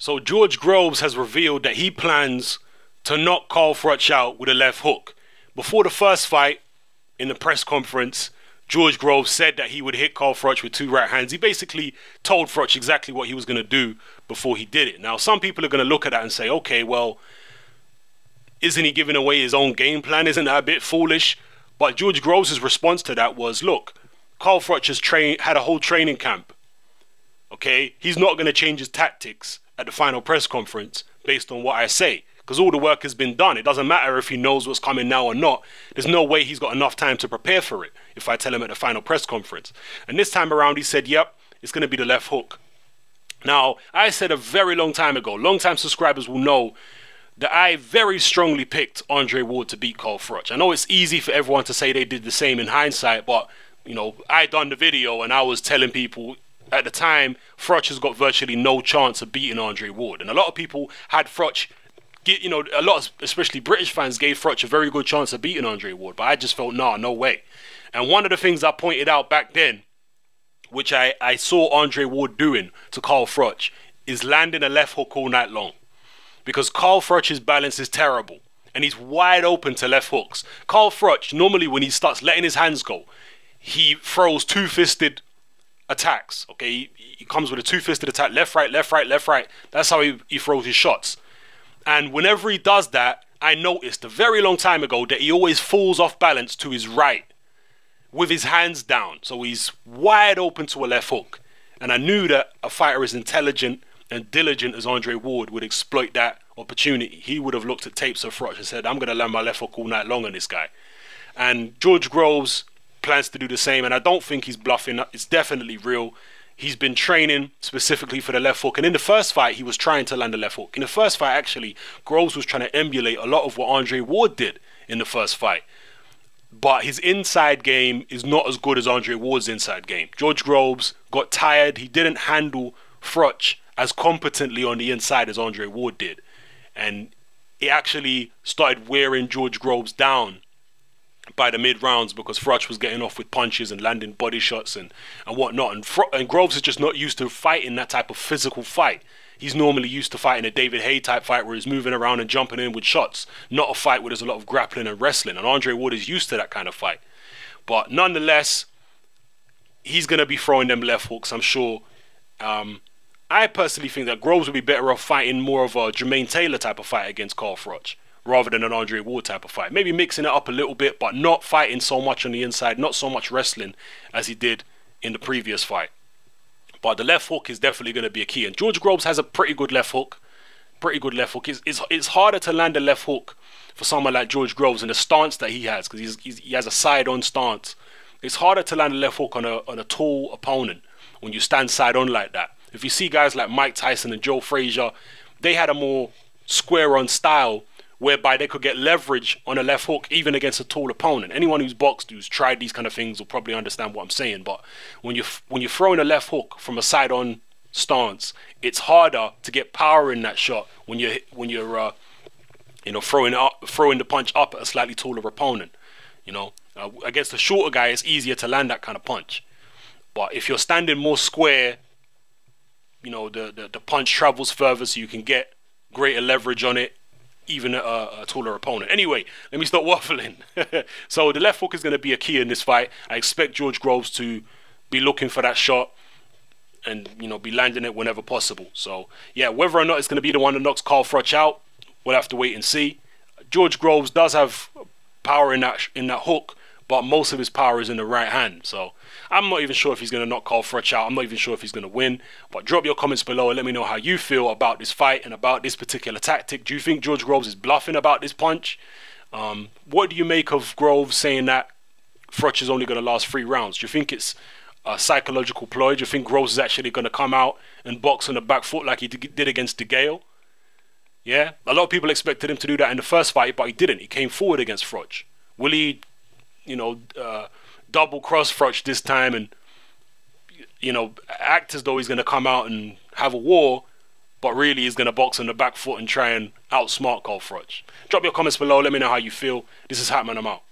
So George Groves has revealed that he plans to knock KO Froch out with a left hook. Before the first fight, in the press conference, George Groves said that he would hit KO Froch with 2 right hands. He basically told Froch exactly what he was going to do before he did it. Now, some people are going to look at that and say, okay, well, isn't he giving away his own game plan? Isn't that a bit foolish? But George Groves' response to that was, look, KO Froch has had a whole training camp. Okay, he's not going to change his tactics at the final press conference based on what I say, because all the work has been done. It doesn't matter if he knows what's coming now or not. There's no way he's got enough time to prepare for it if I tell him at the final press conference. And this time around, he said, yep, it's going to be the left hook. Now, I said a very long time ago, long-time subscribers will know that I very strongly picked Andre Ward to beat KO Froch. I know it's easy for everyone to say they did the same in hindsight, but, you know, I done the video and I was telling people at the time, Froch has got virtually no chance of beating Andre Ward. And a lot of people had Froch, you know, a lot of, especially British fans, gave Froch a very good chance of beating Andre Ward. But I just felt, nah, no way. And one of the things I pointed out back then, which I saw Andre Ward doing to KO Froch, is landing a left hook all night long. Because KO Froch's balance is terrible. And he's wide open to left hooks. KO Froch, normally when he starts letting his hands go, he throws two-fisted attacks. Okay, he comes with a two-fisted attack, left, right, left, right, left, right. That's how he throws his shots. And whenever he does that, I noticed a very long time ago that he always falls off balance to his right with his hands down. So he's wide open to a left hook. And I knew that a fighter as intelligent and diligent as Andre Ward would exploit that opportunity. He would have looked at tapes of Froch and said, I'm going to land my left hook all night long on this guy. And George Groves plans to do the same, and I don't think he's bluffing. It's definitely real. He's been training specifically for the left hook, and in the first fight he was trying to land the left hook. In the first fight, actually, Groves was trying to emulate a lot of what Andre Ward did in the first fight, but his inside game is not as good as Andre Ward's inside game. George Groves got tired. He didn't handle Froch as competently on the inside as Andre Ward did, and it actually started wearing George Groves down by the mid-rounds because Froch was getting off with punches and landing body shots and whatnot. And Groves is just not used to fighting that type of physical fight. He's normally used to fighting a David Haye type fight where he's moving around and jumping in with shots, not a fight where there's a lot of grappling and wrestling. And Andre Ward is used to that kind of fight. But nonetheless, he's going to be throwing them left hooks, I'm sure. I personally think that Groves would be better off fighting more of a Jermaine Taylor type of fight against KO Froch, rather than an Andre Ward type of fight. Maybe mixing it up a little bit, but not fighting so much on the inside, not so much wrestling as he did in the previous fight. But the left hook is definitely going to be a key. And George Groves has a pretty good left hook. Pretty good left hook. It's harder to land a left hook for someone like George Groves and the stance that he has, because he has a side-on stance. It's harder to land a left hook on a tall opponent when you stand side-on like that. If you see guys like Mike Tyson and Joe Frazier, they had a more square-on style whereby they could get leverage on a left hook even against a tall opponent. Anyone who's boxed, who's tried these kind of things, will probably understand what I'm saying. But when you're throwing a left hook from a side-on stance, it's harder to get power in that shot when you're you know, throwing the punch up at a slightly taller opponent. You know, against a shorter guy, it's easier to land that kind of punch. But if you're standing more square, you know, the punch travels further, so you can get greater leverage on it, even a taller opponent. Anyway, let me stop waffling. So the left hook is going to be a key in this fight. I expect George Groves to be looking for that shot and, you know, be landing it whenever possible. So yeah, whether or not it's going to be the one that knocks KO Froch out, we'll have to wait and see. George Groves does have power in that hook, but most of his power is in the right hand. So I'm not even sure if he's going to knock KO Froch out. I'm not even sure if he's going to win. But drop your comments below and let me know how you feel about this fight and about this particular tactic. Do you think George Groves is bluffing about this punch? What do you make of Groves saying that Froch is only going to last 3 rounds? Do you think it's a psychological ploy? Do you think Groves is actually going to come out and box on the back foot like he did against DeGale? Yeah, a lot of people expected him to do that in the first fight, but he didn't. He came forward against Froch. Will he, you know, double cross Froch this time and, you know, act as though he's going to come out and have a war, but really he's going to box on the back foot and try and outsmart KO Froch? Drop your comments below. Let me know how you feel. This is Hatman. I'm out.